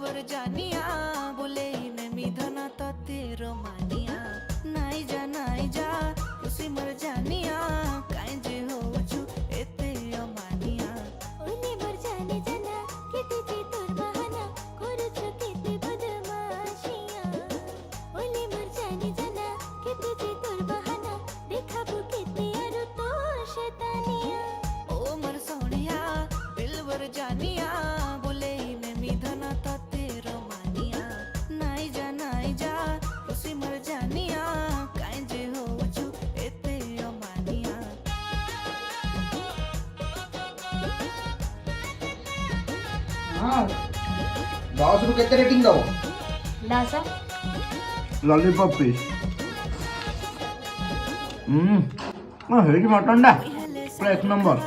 मोर जानिया बोले मैं मिधना तो तेरो मानिया नाई जा खुशी मोर जानिया काई जे होछु एते अमानिया ओले मोर जाने जाना केते जे तोर बहाना करछ केते बदमाशिया ओले मोर जाने जाना केते जे तोर बहाना देखाबो केते आरो तो शैतानिया ओ मोर सोनिया दिलबर जानिया बोले मैं मिधना तो तेरो मानिया नाई जा खुशी मोर जानिया काई जे होछु एते अमानिया हाँ 10 ରୁ କେତେ ରେଟିଂ ଦବ? 10 ଲଲିପପ୍ ପିସ୍ ହେଇଛି ମଟନ୍ ଟା ପୁରା 1 ନମ୍ବର।